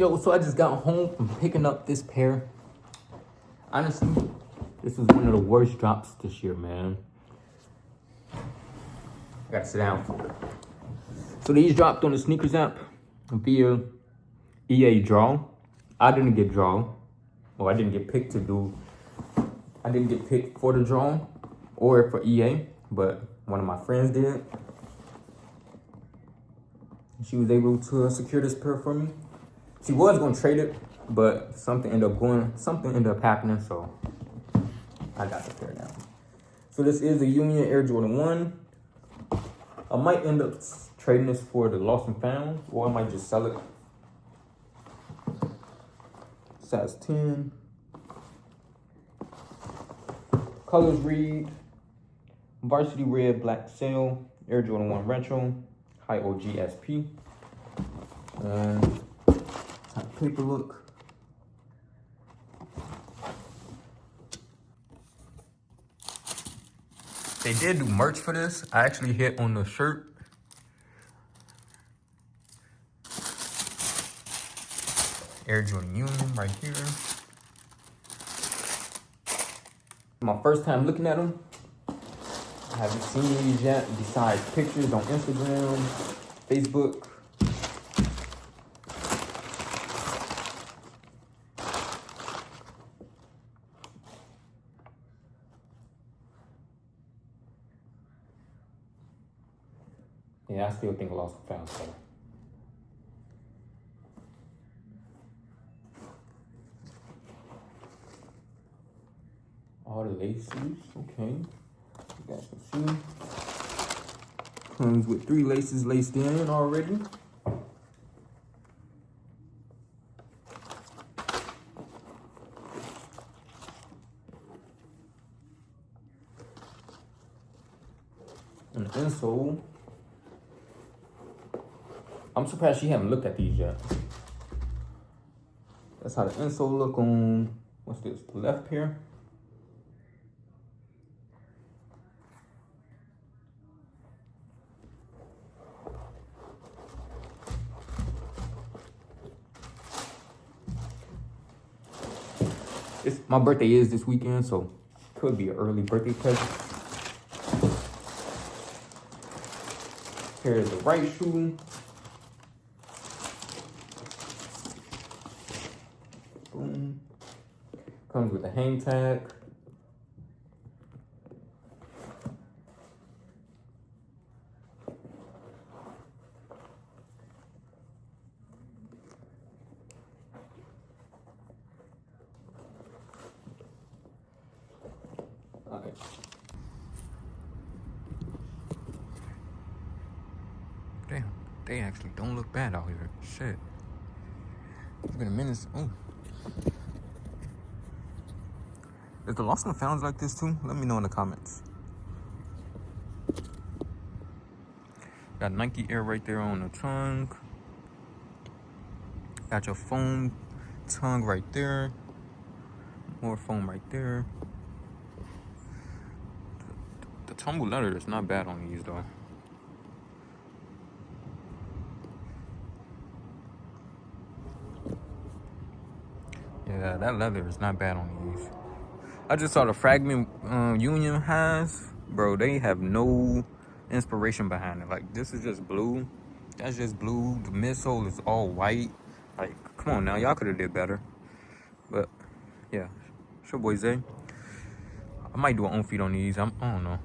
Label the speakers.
Speaker 1: Yo, so I just got home from picking up this pair. Honestly, this was one of the worst drops this year, man. I gotta sit down for it. So these dropped on the sneakers app via EA Draw. I didn't get draw. Well, I didn't get picked to do. I didn't get picked for the draw or for EA, but one of my friends did. She was able to secure this pair for me. She was gonna trade it, but something ended up happening, so I got the pair now. So this is the Union Air Jordan 1. I might end up trading this for the Lost and Found, or I might just sell it. Size 10. Colors read Varsity Red Black Sail, Air Jordan 1 Retro, High OG SP. And type paper look. They did do merch for this. I actually hit on the shirt. Air Jordan Union right here. My first time looking at them. I haven't seen these yet besides pictures on Instagram, Facebook. Yeah, I still think Lost and Found better. All the laces, okay. You guys can see. Comes with 3 laces laced in already. And the insole. I'm surprised she haven't looked at these yet. That's how the insole look on, what's this, the left pair. My birthday is this weekend, so could be an early birthday present. Here is the right shoe. Boom. Comes with a hang tag. Alright. Damn, they actually don't look bad out here. Shit. It's been a minute. Oh. Is the Lost and Founds like this too? Let me know in the comments. Got Nike Air right there on the tongue. Got your foam tongue right there. More foam right there. The tumble leather is not bad on these though. Yeah, that leather is not bad on these. I just saw the Fragment Union highs. Bro, they have no inspiration behind it. Like, this is just blue. That's just blue. The midsole is all white. Like, come on now. Y'all could have did better. But, yeah. It's your boy Zay. I might do an on feed on these. I don't know.